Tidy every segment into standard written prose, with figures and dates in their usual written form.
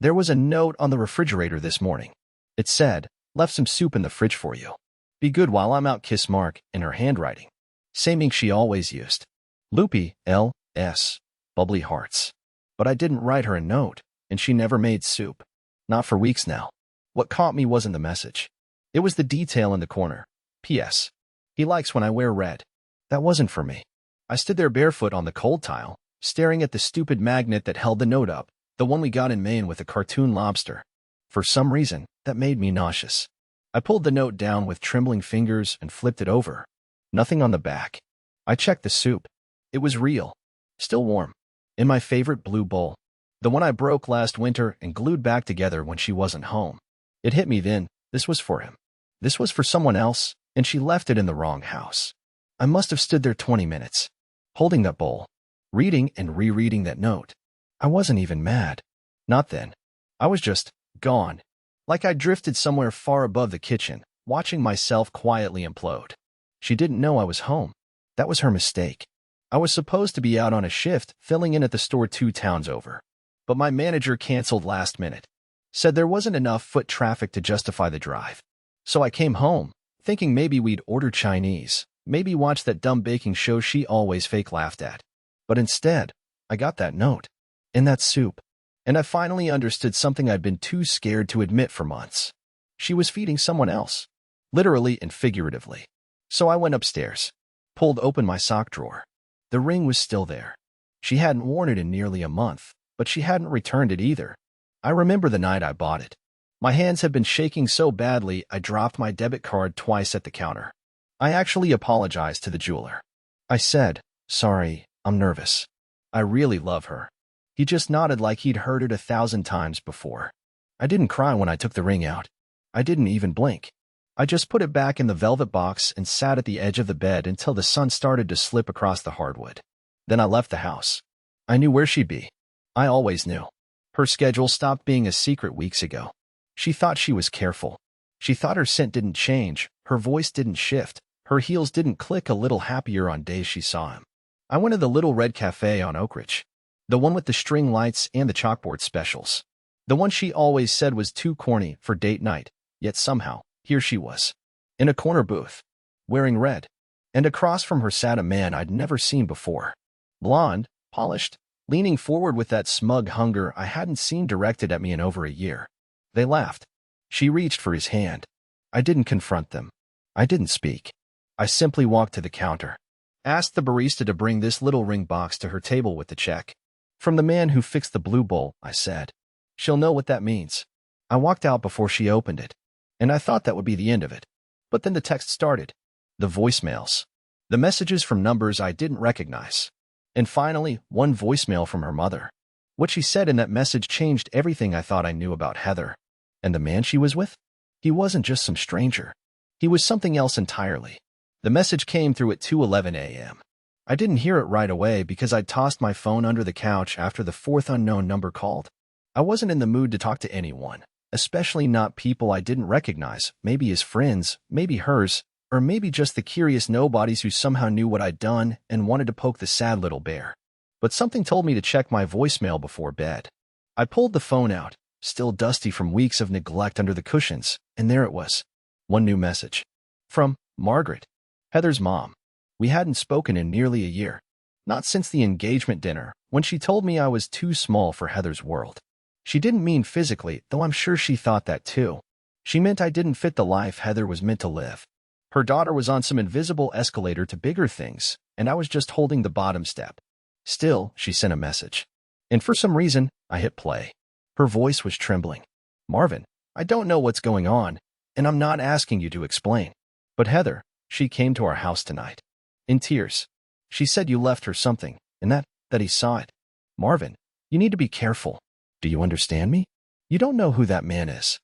There was a note on the refrigerator this morning. It said, "Left some soup in the fridge for you. Be good while I'm out, kiss mark," in her handwriting. Same ink she always used. Loopy, L.S. Bubbly hearts. But I didn't write her a note, and she never made soup. Not for weeks now. What caught me wasn't the message. It was the detail in the corner. P.S. He likes when I wear red. That wasn't for me. I stood there barefoot on the cold tile, staring at the stupid magnet that held the note up, the one we got in Maine with a cartoon lobster. For some reason, that made me nauseous. I pulled the note down with trembling fingers and flipped it over. Nothing on the back. I checked the soup. It was real. Still warm. In my favorite blue bowl. The one I broke last winter and glued back together when she wasn't home. It hit me then. This was for him. This was for someone else, and she left it in the wrong house. I must have stood there 20 minutes, holding that bowl, reading and rereading that note. I wasn't even mad. Not then. I was just gone. Like I drifted somewhere far above the kitchen, watching myself quietly implode. She didn't know I was home. That was her mistake. I was supposed to be out on a shift, filling in at the store 2 towns over. But my manager canceled last minute. Said there wasn't enough foot traffic to justify the drive. So I came home, thinking maybe we'd order Chinese, maybe watch that dumb baking show she always fake laughed at. But instead, I got that note. And that soup. And I finally understood something I'd been too scared to admit for months. She was feeding someone else. Literally and figuratively. So I went upstairs. Pulled open my sock drawer. The ring was still there. She hadn't worn it in nearly a month, but she hadn't returned it either. I remember the night I bought it. My hands had been shaking so badly I dropped my debit card twice at the counter. I actually apologized to the jeweler. I said, "Sorry, I'm nervous. I really love her." He just nodded like he'd heard it 1,000 times before. I didn't cry when I took the ring out. I didn't even blink. I just put it back in the velvet box and sat at the edge of the bed until the sun started to slip across the hardwood. Then I left the house. I knew where she'd be. I always knew. Her schedule stopped being a secret weeks ago. She thought she was careful. She thought her scent didn't change, her voice didn't shift, her heels didn't click a little happier on days she saw him. I went to the little red cafe on Oak Ridge. The one with the string lights and the chalkboard specials. The one she always said was too corny for date night, yet somehow, here she was. In a corner booth. Wearing red. And across from her sat a man I'd never seen before. Blonde, polished, leaning forward with that smug hunger I hadn't seen directed at me in over a year. They laughed. She reached for his hand. I didn't confront them. I didn't speak. I simply walked to the counter. Asked the barista to bring this little ring box to her table with the check. "From the man who fixed the blue bowl," I said. "She'll know what that means." I walked out before she opened it. And I thought that would be the end of it. But then the text started. The voicemails. The messages from numbers I didn't recognize. And finally, one voicemail from her mother. What she said in that message changed everything I thought I knew about Heather. And the man she was with? He wasn't just some stranger. He was something else entirely. The message came through at 2:11 a.m. I didn't hear it right away because I'd tossed my phone under the couch after the 4th unknown number called. I wasn't in the mood to talk to anyone, especially not people I didn't recognize, maybe his friends, maybe hers, or maybe just the curious nobodies who somehow knew what I'd done and wanted to poke the sad little bear. But something told me to check my voicemail before bed. I pulled the phone out, still dusty from weeks of neglect under the cushions, and there it was. One new message. From Margaret, Heather's mom. We hadn't spoken in nearly a year. Not since the engagement dinner, when she told me I was too small for Heather's world. She didn't mean physically, though I'm sure she thought that too. She meant I didn't fit the life Heather was meant to live. Her daughter was on some invisible escalator to bigger things, and I was just holding the bottom step. Still, she sent a message. And for some reason, I hit play. Her voice was trembling. "Marvin, I don't know what's going on, and I'm not asking you to explain. But Heather, she came to our house tonight. In tears. She said you left her something, and that he saw it. Marvin, you need to be careful. Do you understand me? You don't know who that man is."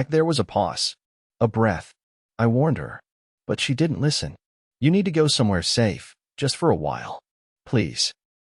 There was a pause. A breath. I warned her. But she didn't listen. "You need to go somewhere safe, just for a while. Please."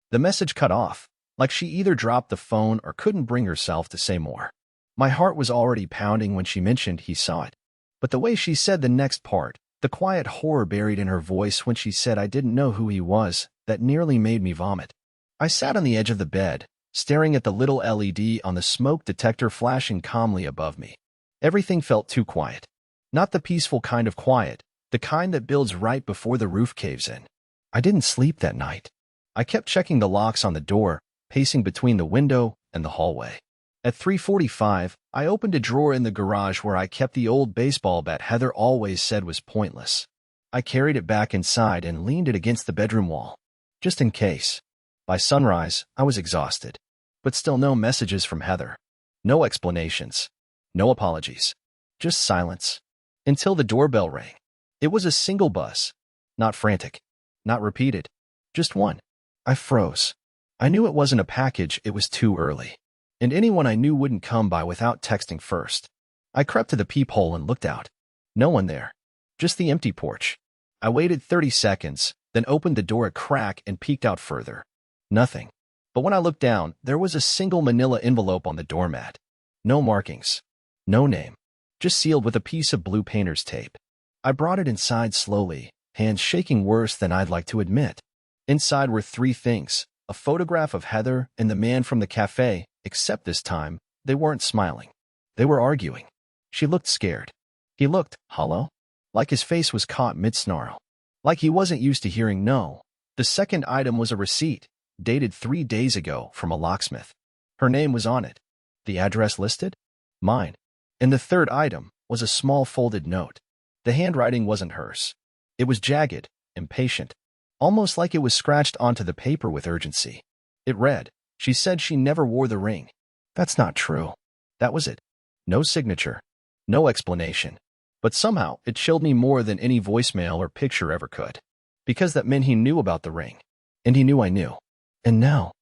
The message cut off, like she either dropped the phone or couldn't bring herself to say more. My heart was already pounding when she mentioned he saw it. But the way she said the next part, the quiet horror buried in her voice when she said I didn't know who he was, that nearly made me vomit. I sat on the edge of the bed, staring at the little LED on the smoke detector flashing calmly above me. Everything felt too quiet. Not the peaceful kind of quiet, the kind that builds right before the roof caves in. I didn't sleep that night. I kept checking the locks on the door, pacing between the window and the hallway. At 3:45, I opened a drawer in the garage where I kept the old baseball bat Heather always said was pointless. I carried it back inside and leaned it against the bedroom wall, just in case. By sunrise, I was exhausted. But still no messages from Heather. No explanations. No apologies. Just silence. Until the doorbell rang. It was a single buzz. Not frantic. Not repeated. Just one. I froze. I knew it wasn't a package, it was too early. And anyone I knew wouldn't come by without texting first. I crept to the peephole and looked out. No one there. Just the empty porch. I waited 30 seconds, then opened the door a crack and peeked out further. Nothing. But when I looked down, there was a single manila envelope on the doormat. No markings. No name. Just sealed with a piece of blue painter's tape. I brought it inside slowly, hands shaking worse than I'd like to admit. Inside were three things: a photograph of Heather and the man from the cafe, except this time, they weren't smiling. They were arguing. She looked scared. He looked hollow, like his face was caught mid-snarl. Like he wasn't used to hearing no. The second item was a receipt, dated 3 days ago, from a locksmith. Her name was on it. The address listed? Mine. And the third item was a small folded note. The handwriting wasn't hers. It was jagged, impatient, almost like it was scratched onto the paper with urgency. It read, "She said she never wore the ring." That's not true. That was it. No signature. No explanation. But somehow it chilled me more than any voicemail or picture ever could. Because that meant he knew about the ring. And he knew I knew. And now,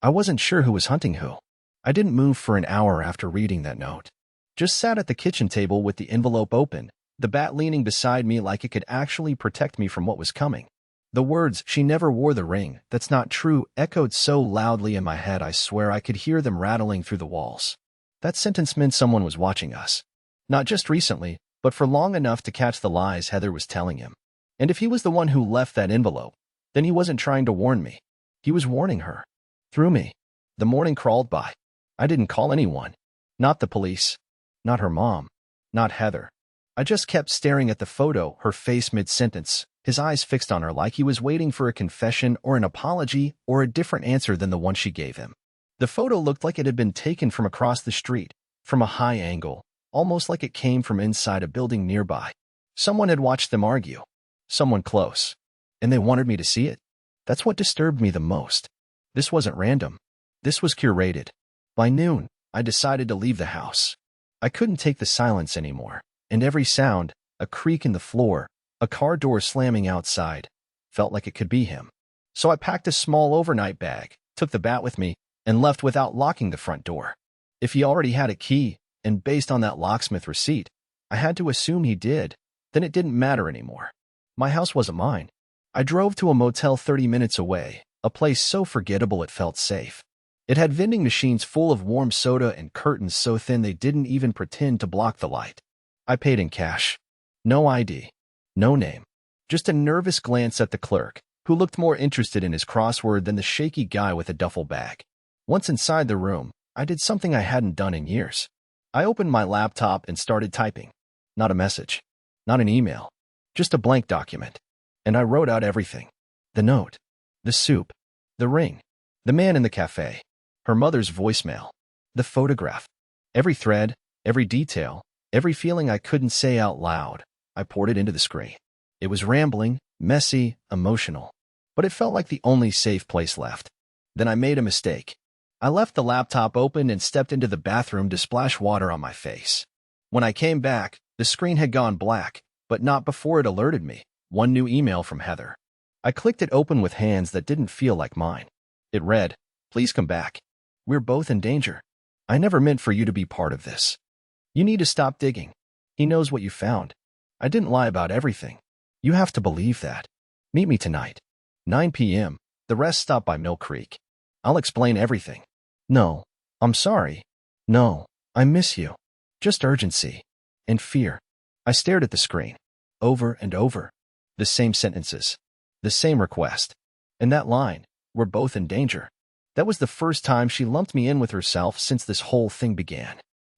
I wasn't sure who was hunting who. I didn't move for an hour after reading that note. Just sat at the kitchen table with the envelope open, the bat leaning beside me like it could actually protect me from what was coming. The words, "She never wore the ring, that's not true," echoed so loudly in my head I swear I could hear them rattling through the walls. That sentence meant someone was watching us. Not just recently, but for long enough to catch the lies Heather was telling him. And if he was the one who left that envelope, then he wasn't trying to warn me. He was warning her. Through me. The morning crawled by. I didn't call anyone. Not the police. Not her mom. Not Heather. I just kept staring at the photo, her face mid-sentence, his eyes fixed on her like he was waiting for a confession or an apology or a different answer than the one she gave him. The photo looked like it had been taken from across the street, from a high angle, almost like it came from inside a building nearby. Someone had watched them argue. Someone close. And they wanted me to see it. That's what disturbed me the most. This wasn't random. This was curated. By noon, I decided to leave the house. I couldn't take the silence anymore, and every sound, a creak in the floor, a car door slamming outside, felt like it could be him. So I packed a small overnight bag, took the bat with me, and left without locking the front door. If he already had a key, and based on that locksmith receipt, I had to assume he did, then it didn't matter anymore. My house wasn't mine. I drove to a motel 30 minutes away, a place so forgettable it felt safe. It had vending machines full of warm soda and curtains so thin they didn't even pretend to block the light. I paid in cash. No ID. No name. Just a nervous glance at the clerk, who looked more interested in his crossword than the shaky guy with a duffel bag. Once inside the room, I did something I hadn't done in years. I opened my laptop and started typing. Not a message. Not an email. Just a blank document. And I wrote out everything. The note. The soup. The ring. The man in the cafe. Her mother's voicemail. The photograph. Every thread, every detail, every feeling I couldn't say out loud, I poured it into the screen. It was rambling, messy, emotional. But it felt like the only safe place left. Then I made a mistake. I left the laptop open and stepped into the bathroom to splash water on my face. When I came back, the screen had gone black, but not before it alerted me. One new email from Heather. I clicked it open with hands that didn't feel like mine. It read, "Please come back. We're both in danger. I never meant for you to be part of this. You need to stop digging. He knows what you found. I didn't lie about everything. You have to believe that. Meet me tonight. 9 p.m. The rest stop by Mill Creek. I'll explain everything. No, I'm sorry. No, I miss you. Just urgency. And fear." I stared at the screen. Over and over. The same sentences. The same request. And that line, "We're both in danger." That was the first time she lumped me in with herself since this whole thing began.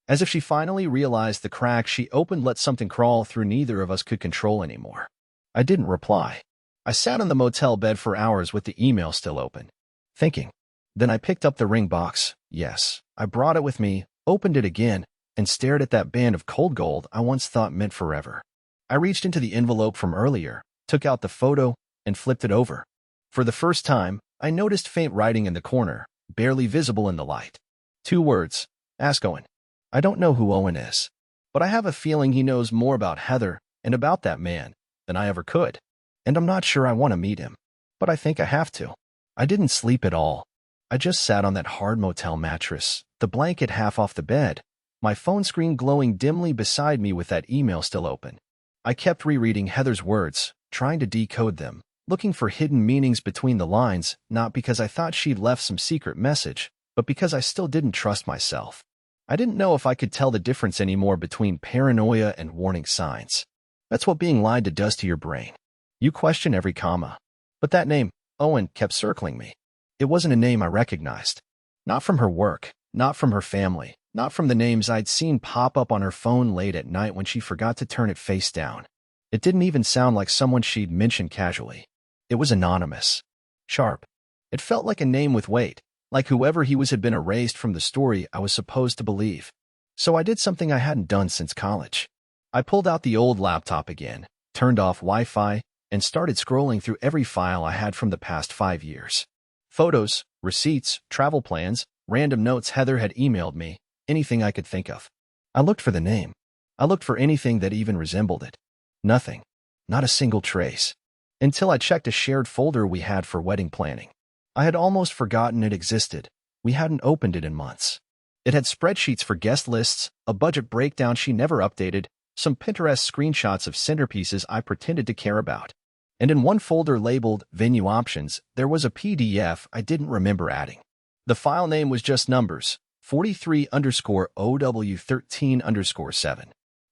As if she finally realized the crack she opened let something crawl through neither of us could control anymore. I didn't reply. I sat on the motel bed for hours with the email still open, thinking. Then I picked up the ring box. Yes, I brought it with me, opened it again, and stared at that band of cold gold I once thought meant forever. I reached into the envelope from earlier, took out the photo, and flipped it over. For the first time, I noticed faint writing in the corner, barely visible in the light. 2 words. Ask Owen. I don't know who Owen is, but I have a feeling he knows more about Heather and about that man than I ever could. And I'm not sure I want to meet him, but I think I have to. I didn't sleep at all. I just sat on that hard motel mattress, the blanket half off the bed, my phone screen glowing dimly beside me with that email still open. I kept rereading Heather's words, trying to decode them, looking for hidden meanings between the lines, not because I thought she'd left some secret message, but because I still didn't trust myself. I didn't know if I could tell the difference anymore between paranoia and warning signs. That's what being lied to does to your brain. You question every comma. But that name, Owen, kept circling me. It wasn't a name I recognized. Not from her work, not from her family, not from the names I'd seen pop up on her phone late at night when she forgot to turn it face down. It didn't even sound like someone she'd mentioned casually. It was anonymous. Sharp. It felt like a name with weight, like whoever he was had been erased from the story I was supposed to believe. So I did something I hadn't done since college. I pulled out the old laptop again, turned off Wi-Fi, and started scrolling through every file I had from the past 5 years. Photos, receipts, travel plans, random notes Heather had emailed me, anything I could think of. I looked for the name. I looked for anything that even resembled it. Nothing. Not a single trace. Until I checked a shared folder we had for wedding planning. I had almost forgotten it existed. We hadn't opened it in months. It had spreadsheets for guest lists, a budget breakdown she never updated, some Pinterest screenshots of centerpieces I pretended to care about. And in one folder labeled Venue Options, there was a PDF I didn't remember adding. The file name was just numbers, 43_OW13_7.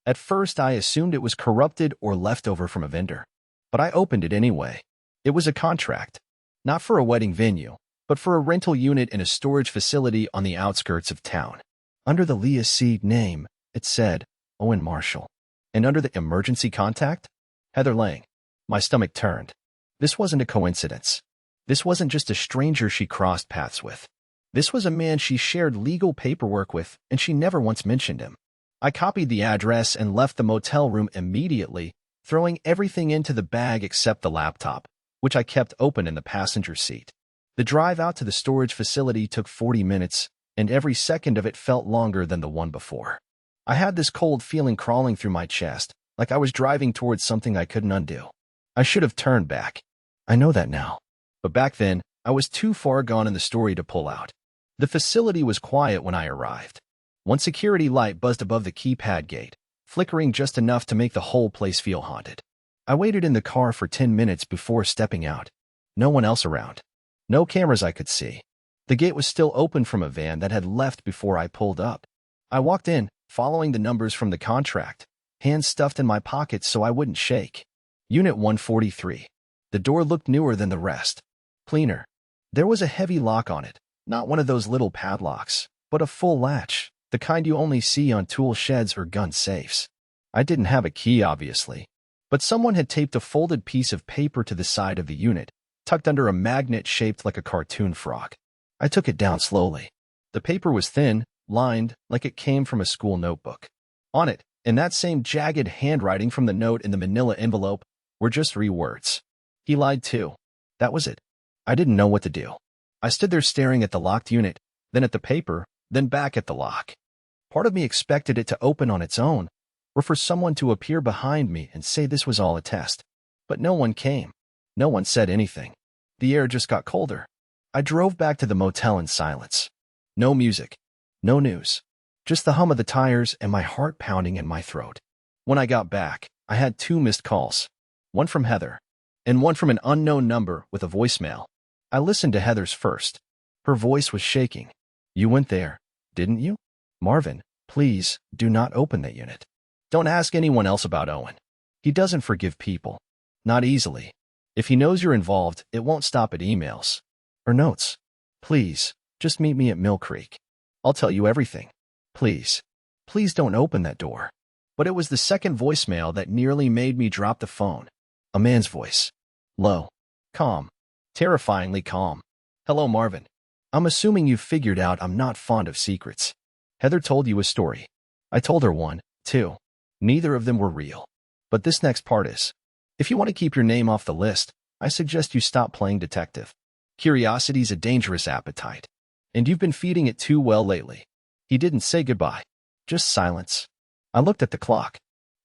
At first, I assumed it was corrupted or leftover from a vendor. But I opened it anyway. It was a contract. Not for a wedding venue, but for a rental unit in a storage facility on the outskirts of town. Under the Leah C. name, it said, Owen Marshall. And under the emergency contact, Heather Lang. My stomach turned. This wasn't a coincidence. This wasn't just a stranger she crossed paths with. This was a man she shared legal paperwork with, and she never once mentioned him. I copied the address and left the motel room immediately, throwing everything into the bag except the laptop, which I kept open in the passenger seat. The drive out to the storage facility took 40 minutes, and every second of it felt longer than the one before. I had this cold feeling crawling through my chest, like I was driving towards something I couldn't undo. I should have turned back. I know that now. But back then, I was too far gone in the story to pull out. The facility was quiet when I arrived. One security light buzzed above the keypad gate, flickering just enough to make the whole place feel haunted. I waited in the car for 10 minutes before stepping out. No one else around. No cameras I could see. The gate was still open from a van that had left before I pulled up. I walked in, following the numbers from the contract, hands stuffed in my pockets so I wouldn't shake. Unit 143. The door looked newer than the rest. Cleaner. There was a heavy lock on it, not one of those little padlocks, but a full latch, the kind you only see on tool sheds or gun safes. I didn't have a key, obviously, but someone had taped a folded piece of paper to the side of the unit, tucked under a magnet shaped like a cartoon frog. I took it down slowly. The paper was thin, lined, like it came from a school notebook. On it, in that same jagged handwriting from the note in the manila envelope, were just 3 words. He lied too. That was it. I didn't know what to do. I stood there staring at the locked unit, then at the paper, then back at the lock. Part of me expected it to open on its own, or for someone to appear behind me and say this was all a test. But no one came. No one said anything. The air just got colder. I drove back to the motel in silence. No music. No news. Just the hum of the tires and my heart pounding in my throat. When I got back, I had 2 missed calls. One from Heather, and one from an unknown number with a voicemail. I listened to Heather's first. Her voice was shaking. You went there, didn't you? Marvin, please, do not open that unit. Don't ask anyone else about Owen. He doesn't forgive people. Not easily. If he knows you're involved, it won't stop at emails. Or notes. Please, just meet me at Mill Creek. I'll tell you everything. Please. Please don't open that door. But it was the second voicemail that nearly made me drop the phone. A man's voice. Low. Calm. Terrifyingly calm. Hello, Marvin. I'm assuming you've figured out I'm not fond of secrets. Heather told you a story. I told her one, too. Neither of them were real. But this next part is. If you want to keep your name off the list, I suggest you stop playing detective. Curiosity's a dangerous appetite. And you've been feeding it too well lately. He didn't say goodbye. Just silence. I looked at the clock.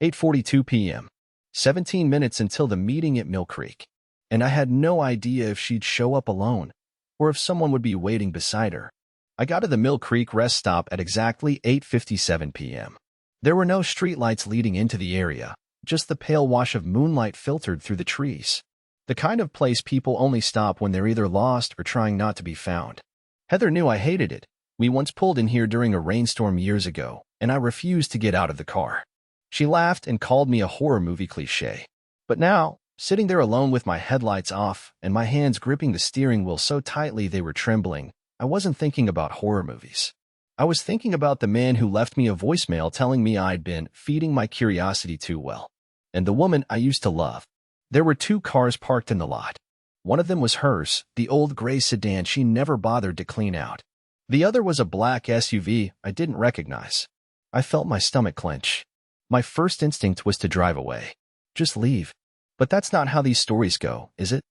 8:42 p.m. 17 minutes until the meeting at Mill Creek. And I had no idea if she'd show up alone, or if someone would be waiting beside her. I got to the Mill Creek rest stop at exactly 8:57 p.m. There were no streetlights leading into the area, just the pale wash of moonlight filtered through the trees. The kind of place people only stop when they're either lost or trying not to be found. Heather knew I hated it. We once pulled in here during a rainstorm years ago, and I refused to get out of the car. She laughed and called me a horror movie cliché. But now, sitting there alone with my headlights off and my hands gripping the steering wheel so tightly they were trembling, I wasn't thinking about horror movies. I was thinking about the man who left me a voicemail telling me I'd been feeding my curiosity too well. And the woman I used to love. There were two cars parked in the lot. One of them was hers, the old gray sedan she never bothered to clean out. The other was a black SUV I didn't recognize. I felt my stomach clench. My first instinct was to drive away. Just leave. But that's not how these stories go, is it?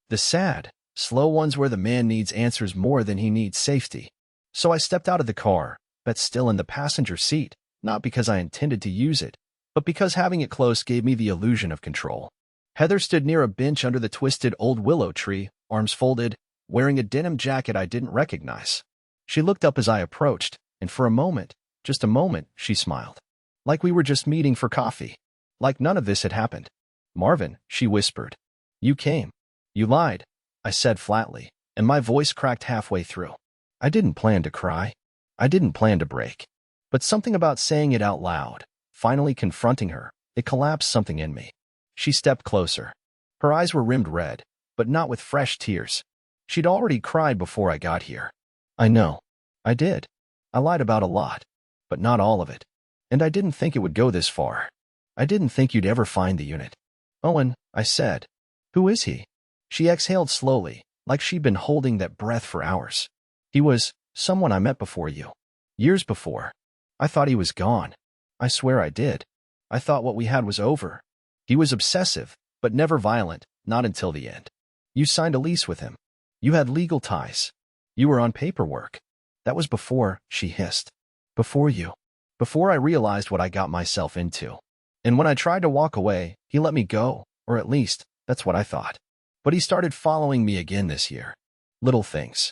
The sad, slow ones where the man needs answers more than he needs safety. So I stepped out of the car, but still in the passenger seat, not because I intended to use it, but because having it close gave me the illusion of control. Heather stood near a bench under the twisted old willow tree, arms folded, wearing a denim jacket I didn't recognize. She looked up as I approached, and for a moment, just a moment, she smiled. Like we were just meeting for coffee. Like none of this had happened. Marvin, she whispered. You came. You lied, I said flatly, and my voice cracked halfway through. I didn't plan to cry. I didn't plan to break. But something about saying it out loud, finally confronting her, it collapsed something in me. She stepped closer. Her eyes were rimmed red, but not with fresh tears. She'd already cried before I got here. I know. I did. I lied about a lot, but not all of it. And I didn't think it would go this far. I didn't think you'd ever find the unit. Owen, I said. Who is he? She exhaled slowly, like she'd been holding that breath for hours. He was someone I met before you. Years before. I thought he was gone. I swear I did. I thought what we had was over. He was obsessive, but never violent, not until the end. You signed a lease with him. You had legal ties. You were on paperwork. That was before, she hissed. Before you. Before I realized what I got myself into. And when I tried to walk away, he let me go, or at least, that's what I thought. But he started following me again this year. Little things.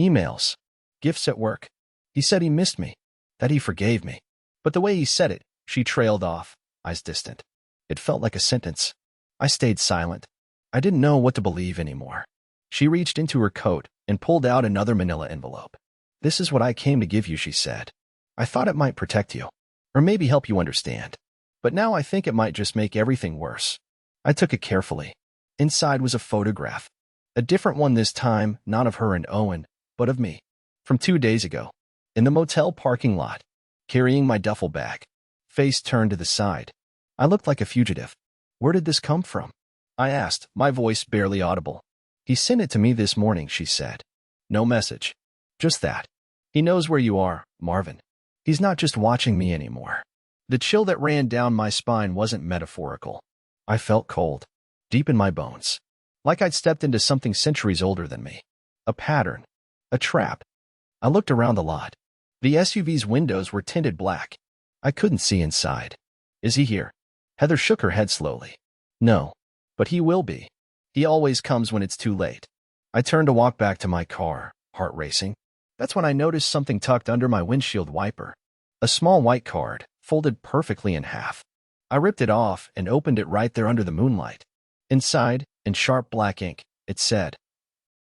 Emails. Gifts at work. He said he missed me. That he forgave me. But the way he said it, she trailed off, eyes distant. It felt like a sentence. I stayed silent. I didn't know what to believe anymore. She reached into her coat and pulled out another manila envelope. This is what I came to give you, she said. I thought it might protect you, or maybe help you understand. But now I think it might just make everything worse. I took it carefully. Inside was a photograph. A different one this time, not of her and Owen, but of me. From 2 days ago. In the motel parking lot. Carrying my duffel bag. Face turned to the side. I looked like a fugitive. Where did this come from? I asked, my voice barely audible. He sent it to me this morning, she said. No message. Just that. He knows where you are, Marvin. He's not just watching me anymore. The chill that ran down my spine wasn't metaphorical. I felt cold. Deep in my bones. Like I'd stepped into something centuries older than me. A pattern. A trap. I looked around the lot. The SUV's windows were tinted black. I couldn't see inside. Is he here? Heather shook her head slowly. No. But he will be. He always comes when it's too late. I turned to walk back to my car, heart racing. That's when I noticed something tucked under my windshield wiper. A small white card, folded perfectly in half. I ripped it off and opened it right there under the moonlight. Inside, in sharp black ink, it said,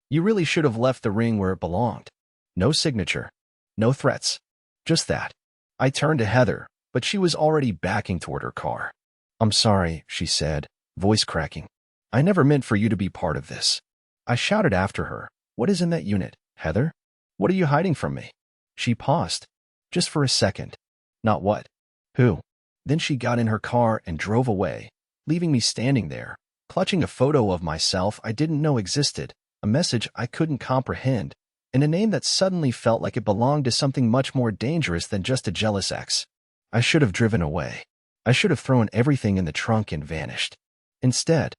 You really should have left the ring where it belonged. No signature. No threats. Just that. I turned to Heather, but she was already backing toward her car. I'm sorry, she said, voice cracking. I never meant for you to be part of this. I shouted after her. What is in that unit? Heather? What are you hiding from me? She paused. Just for a second. Not what? Who? Then she got in her car and drove away, leaving me standing there, clutching a photo of myself I didn't know existed, a message I couldn't comprehend, and a name that suddenly felt like it belonged to something much more dangerous than just a jealous ex. I should have driven away. I should have thrown everything in the trunk and vanished. Instead,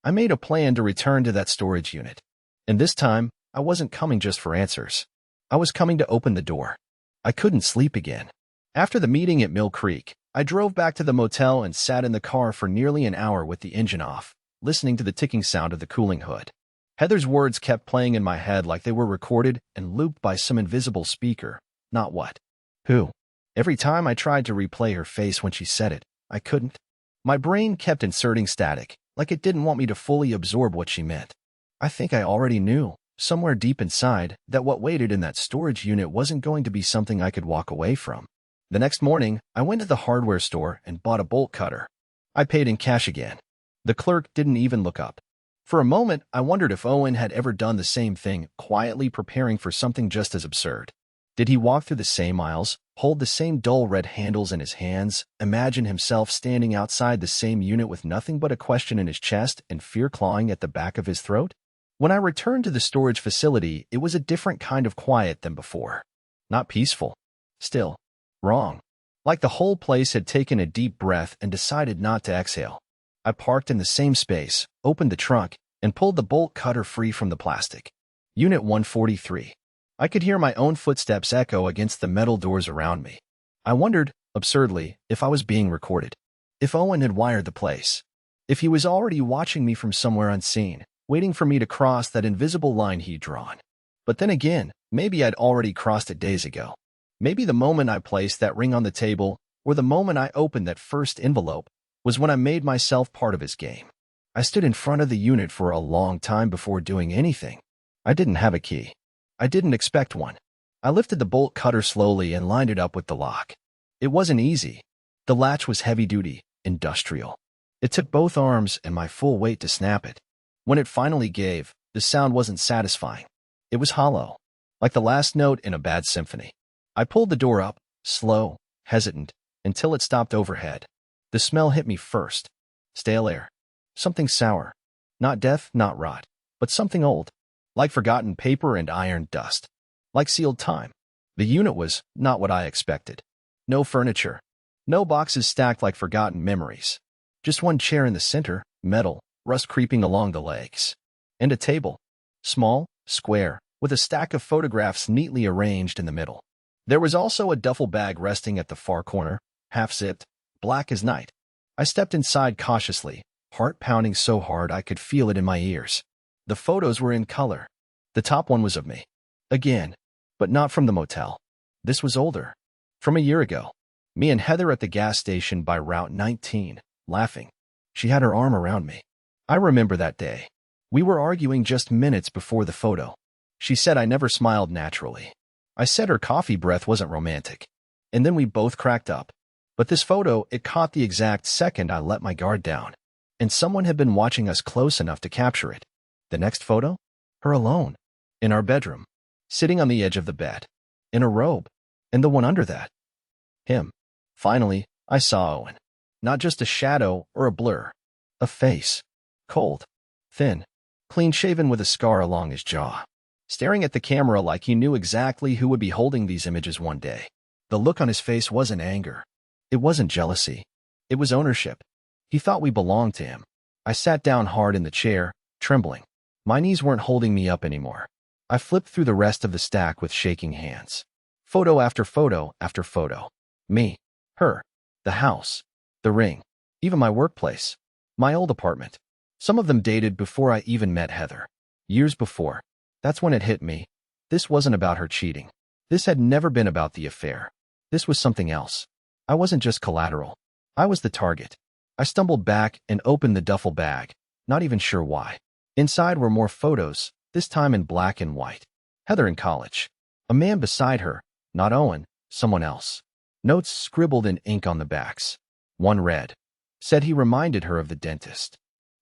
I made a plan to return to that storage unit. And this time, I wasn't coming just for answers. I was coming to open the door. I couldn't sleep again. After the meeting at Mill Creek, I drove back to the motel and sat in the car for nearly an hour with the engine off, listening to the ticking sound of the cooling hood. Heather's words kept playing in my head like they were recorded and looped by some invisible speaker. Not what? Who? Every time I tried to replay her face when she said it, I couldn't. My brain kept inserting static, like it didn't want me to fully absorb what she meant. I think I already knew, somewhere deep inside, that what waited in that storage unit wasn't going to be something I could walk away from. The next morning, I went to the hardware store and bought a bolt cutter. I paid in cash again. The clerk didn't even look up. For a moment, I wondered if Owen had ever done the same thing, quietly preparing for something just as absurd. Did he walk through the same aisles, hold the same dull red handles in his hands, imagine himself standing outside the same unit with nothing but a question in his chest and fear clawing at the back of his throat? When I returned to the storage facility, it was a different kind of quiet than before. Not peaceful. Still, wrong. Like the whole place had taken a deep breath and decided not to exhale. I parked in the same space, opened the trunk, and pulled the bolt cutter free from the plastic. Unit 143. I could hear my own footsteps echo against the metal doors around me. I wondered, absurdly, if I was being recorded. If Owen had wired the place. If he was already watching me from somewhere unseen, waiting for me to cross that invisible line he'd drawn. But then again, maybe I'd already crossed it days ago. Maybe the moment I placed that ring on the table, or the moment I opened that first envelope, was when I made myself part of his game. I stood in front of the unit for a long time before doing anything. I didn't have a key. I didn't expect one. I lifted the bolt cutter slowly and lined it up with the lock. It wasn't easy. The latch was heavy-duty, industrial. It took both arms and my full weight to snap it. When it finally gave, the sound wasn't satisfying. It was hollow, like the last note in a bad symphony. I pulled the door up, slow, hesitant, until it stopped overhead. The smell hit me first. Stale air. Something sour. Not death, not rot, but something old. Like forgotten paper and iron dust. Like sealed time. The unit was not what I expected. No furniture. No boxes stacked like forgotten memories. Just one chair in the center, metal, rust creeping along the legs. And a table. Small, square, with a stack of photographs neatly arranged in the middle. There was also a duffel bag resting at the far corner, half-zipped, black as night. I stepped inside cautiously, heart pounding so hard I could feel it in my ears. The photos were in color. The top one was of me. Again, but not from the motel. This was older. From a year ago. Me and Heather at the gas station by Route 19, laughing. She had her arm around me. I remember that day. We were arguing just minutes before the photo. She said I never smiled naturally. I said her coffee breath wasn't romantic. And then we both cracked up. But this photo, it caught the exact second I let my guard down. And someone had been watching us close enough to capture it. The next photo? Her alone. In our bedroom. Sitting on the edge of the bed. In a robe. And the one under that. Him. Finally, I saw Owen. Not just a shadow or a blur. A face. Cold. Thin. Clean-shaven with a scar along his jaw. Staring at the camera like he knew exactly who would be holding these images one day. The look on his face wasn't anger. It wasn't jealousy. It was ownership. He thought we belonged to him. I sat down hard in the chair, trembling. My knees weren't holding me up anymore. I flipped through the rest of the stack with shaking hands. Photo after photo after photo. Me. Her. The house. The ring. Even my workplace. My old apartment. Some of them dated before I even met Heather. Years before. That's when it hit me. This wasn't about her cheating. This had never been about the affair. This was something else. I wasn't just collateral. I was the target. I stumbled back and opened the duffel bag, not even sure why. Inside were more photos, this time in black and white. Heather in college. A man beside her, not Owen, someone else. Notes scribbled in ink on the backs. One read. Said he reminded her of the dentist.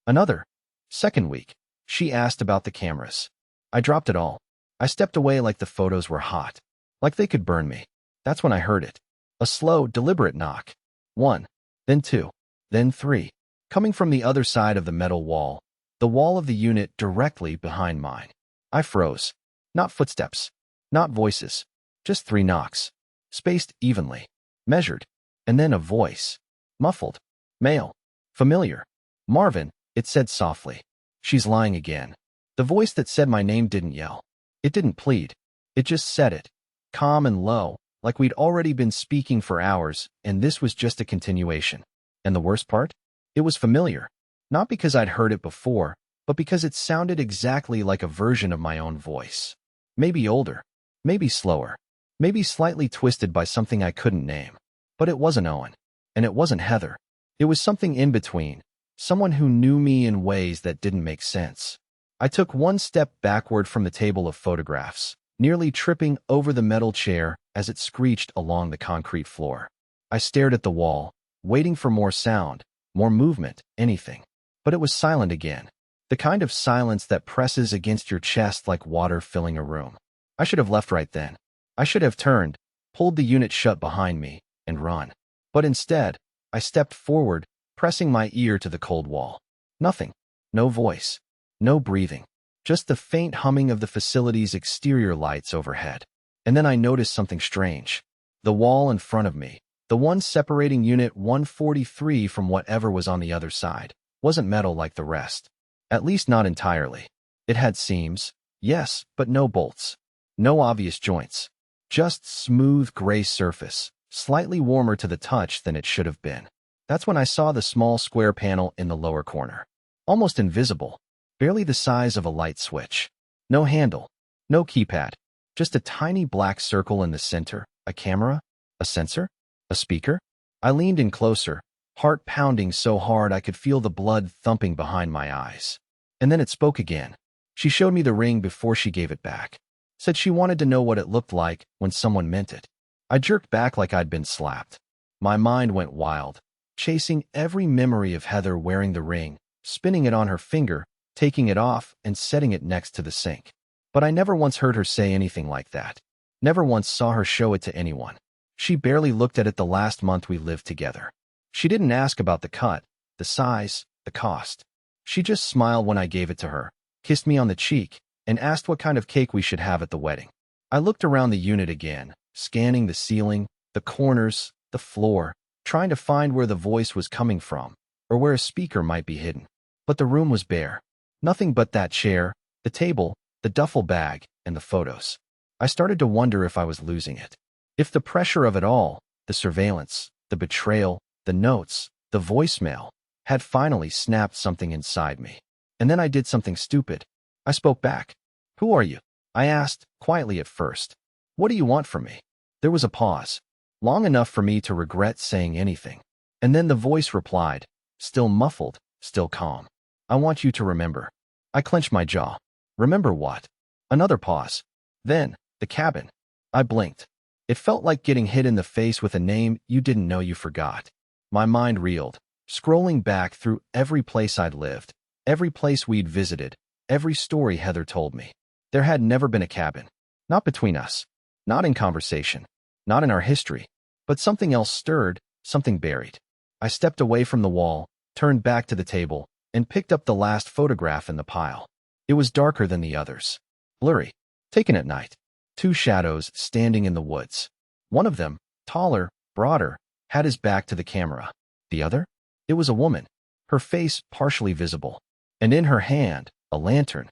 Another. Second week. She asked about the cameras. I dropped it all. I stepped away like the photos were hot, like they could burn me. That's when I heard it. A slow, deliberate knock. 1, then 2, then 3, coming from the other side of the metal wall, the wall of the unit directly behind mine. I froze. Not footsteps, not voices, just 3 knocks, spaced evenly, measured, and then a voice. Muffled, male, familiar. Marvin, it said softly. She's lying again. The voice that said my name didn't yell. It didn't plead. It just said it, calm and low, like we'd already been speaking for hours, and this was just a continuation. And the worst part? It was familiar. Not because I'd heard it before, but because it sounded exactly like a version of my own voice. Maybe older, maybe slower, maybe slightly twisted by something I couldn't name. But it wasn't Owen, and it wasn't Heather. It was something in between, someone who knew me in ways that didn't make sense. I took 1 step backward from the table of photographs, nearly tripping over the metal chair as it screeched along the concrete floor. I stared at the wall, waiting for more sound, more movement, anything. But it was silent again. The kind of silence that presses against your chest like water filling a room. I should have left right then. I should have turned, pulled the unit shut behind me, and run. But instead, I stepped forward, pressing my ear to the cold wall. Nothing. No voice. No breathing. Just the faint humming of the facility's exterior lights overhead. And then I noticed something strange. The wall in front of me, the one separating Unit 143 from whatever was on the other side, wasn't metal like the rest. At least not entirely. It had seams, yes, but no bolts. No obvious joints. Just smooth gray surface, slightly warmer to the touch than it should have been. That's when I saw the small square panel in the lower corner. Almost invisible, barely the size of a light switch. No handle, no keypad, just a tiny black circle in the center, a camera, a sensor, a speaker. I leaned in closer, heart pounding so hard I could feel the blood thumping behind my eyes. And then it spoke again. She showed me the ring before she gave it back. Said she wanted to know what it looked like when someone meant it. I jerked back like I'd been slapped. My mind went wild, chasing every memory of Heather wearing the ring, spinning it on her finger, taking it off, and setting it next to the sink. But I never once heard her say anything like that. Never once saw her show it to anyone. She barely looked at it the last month we lived together. She didn't ask about the cut, the size, the cost. She just smiled when I gave it to her, kissed me on the cheek, and asked what kind of cake we should have at the wedding. I looked around the unit again, scanning the ceiling, the corners, the floor, trying to find where the voice was coming from, or where a speaker might be hidden. But the room was bare. Nothing but that chair, the table, the duffel bag, and the photos. I started to wonder if I was losing it. If the pressure of it all, the surveillance, the betrayal, the notes, the voicemail, had finally snapped something inside me. And then I did something stupid. I spoke back. "Who are you?" I asked, quietly at first. "What do you want from me?" There was a pause, long enough for me to regret saying anything. And then the voice replied, still muffled, still calm. "I want you to remember." I clenched my jaw. Remember what? Another pause. Then, the cabin. I blinked. It felt like getting hit in the face with a name you didn't know you forgot. My mind reeled, scrolling back through every place I'd lived, every place we'd visited, every story Heather told me. There had never been a cabin. Not between us. Not in conversation. Not in our history. But something else stirred, something buried. I stepped away from the wall, turned back to the table, and picked up the last photograph in the pile. It was darker than the others. Blurry. Taken at night. 2 shadows standing in the woods. One of them, taller, broader, had his back to the camera. The other? It was a woman, her face partially visible, and in her hand, a lantern.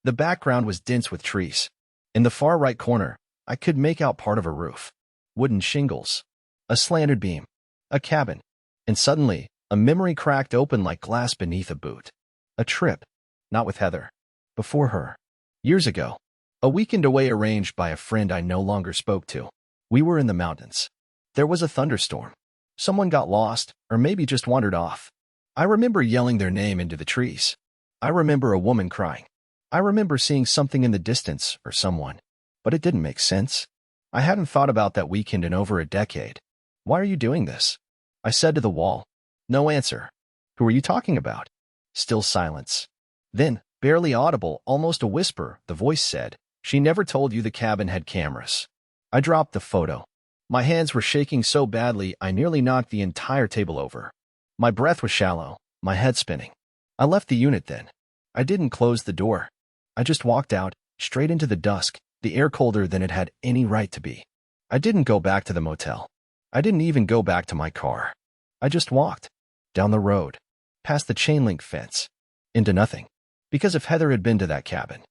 The background was dense with trees. In the far right corner, I could make out part of a roof. Wooden shingles. A slanted beam. A cabin. And suddenly, a memory cracked open like glass beneath a boot. A trip. Not with Heather. Before her. Years ago. A weekend away arranged by a friend I no longer spoke to. We were in the mountains. There was a thunderstorm. Someone got lost, or maybe just wandered off. I remember yelling their name into the trees. I remember a woman crying. I remember seeing something in the distance, or someone. But it didn't make sense. I hadn't thought about that weekend in over a decade. "Why are you doing this?" I said to the wall. No answer. "Who are you talking about?" Still silence. Then, barely audible, almost a whisper, the voice said, She never told you the cabin had cameras. I dropped the photo. My hands were shaking so badly I nearly knocked the entire table over. My breath was shallow, my head spinning. I left the unit then. I didn't close the door. I just walked out, straight into the dusk, the air colder than it had any right to be. I didn't go back to the motel. I didn't even go back to my car. I just walked. Down the road. Past the chain-link fence. Into nothing. Because if Heather had been to that cabin,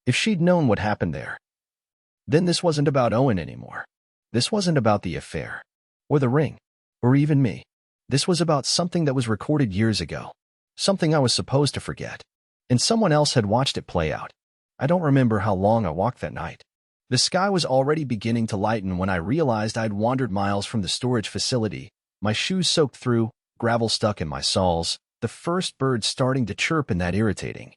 if she'd known what happened there, then this wasn't about Owen anymore. This wasn't about the affair. Or the ring. Or even me. This was about something that was recorded years ago. Something I was supposed to forget. And someone else had watched it play out. I don't remember how long I walked that night. The sky was already beginning to lighten when I realized I'd wandered miles from the storage facility, my shoes soaked through, gravel stuck in my soles, the first bird starting to chirp in that irritating,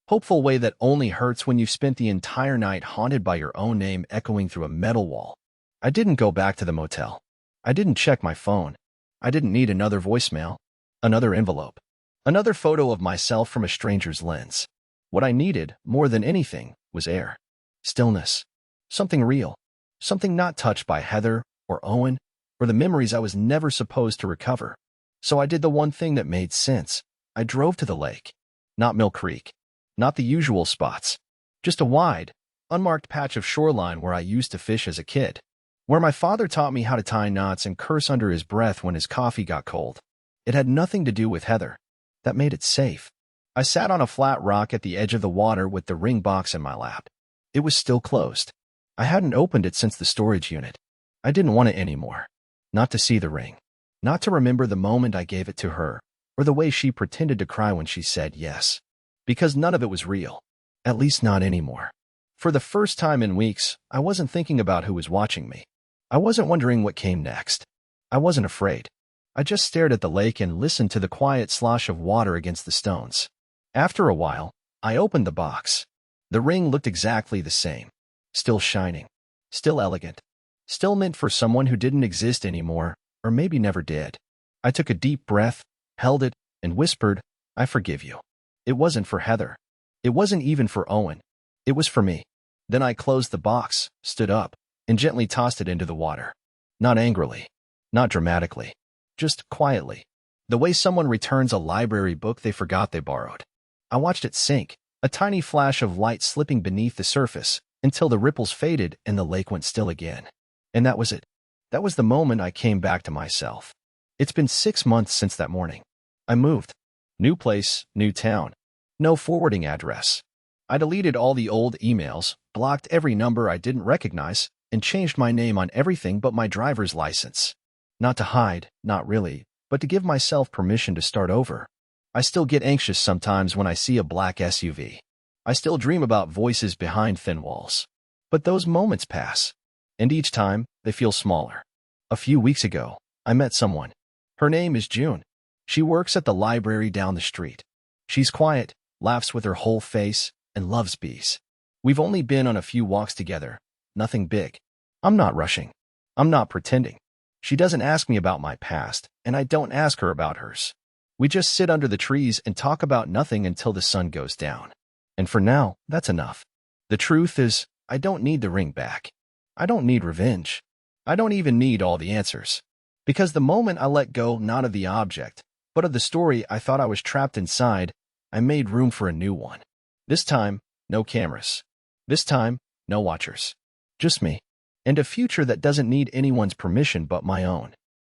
hopeful way that only hurts when you've spent the entire night haunted by your own name echoing through a metal wall. I didn't go back to the motel. I didn't check my phone. I didn't need another voicemail, another envelope, another photo of myself from a stranger's lens. What I needed, more than anything, was air. Stillness. Something real. Something not touched by Heather or Owen or the memories I was never supposed to recover. So I did the one thing that made sense. I drove to the lake. Not Mill Creek. Not the usual spots. Just a wide, unmarked patch of shoreline where I used to fish as a kid. Where my father taught me how to tie knots and curse under his breath when his coffee got cold. It had nothing to do with Heather. That made it safe. I sat on a flat rock at the edge of the water with the ring box in my lap. It was still closed. I hadn't opened it since the storage unit. I didn't want it anymore. Not to see the ring. Not to remember the moment I gave it to her, or the way she pretended to cry when she said yes. Because none of it was real. At least not anymore. For the first time in weeks, I wasn't thinking about who was watching me. I wasn't wondering what came next. I wasn't afraid. I just stared at the lake and listened to the quiet slosh of water against the stones. After a while, I opened the box. The ring looked exactly the same. Still shining. Still elegant. Still meant for someone who didn't exist anymore, or maybe never did. I took a deep breath, held it, and whispered, "I forgive you." It wasn't for Heather. It wasn't even for Owen. It was for me. Then I closed the box, stood up, and gently tossed it into the water. Not angrily. Not dramatically. Just quietly. The way someone returns a library book they forgot they borrowed. I watched it sink, a tiny flash of light slipping beneath the surface, until the ripples faded and the lake went still again. And that was it. That was the moment I came back to myself. It's been 6 months since that morning. I moved. New place, new town. No forwarding address. I deleted all the old emails, blocked every number I didn't recognize, and changed my name on everything but my driver's license. Not to hide, not really, but to give myself permission to start over. I still get anxious sometimes when I see a black SUV. I still dream about voices behind thin walls. But those moments pass. And each time, they feel smaller. A few weeks ago, I met someone. Her name is June. She works at the library down the street. She's quiet, laughs with her whole face, and loves bees. We've only been on a few walks together. Nothing big. I'm not rushing. I'm not pretending. She doesn't ask me about my past, and I don't ask her about hers. We just sit under the trees and talk about nothing until the sun goes down. And for now, that's enough. The truth is, I don't need the ring back. I don't need revenge. I don't even need all the answers. Because the moment I let go not of the object, but of the story I thought I was trapped inside, I made room for a new one. This time, no cameras. This time, no watchers. Just me. And a future that doesn't need anyone's permission but my own.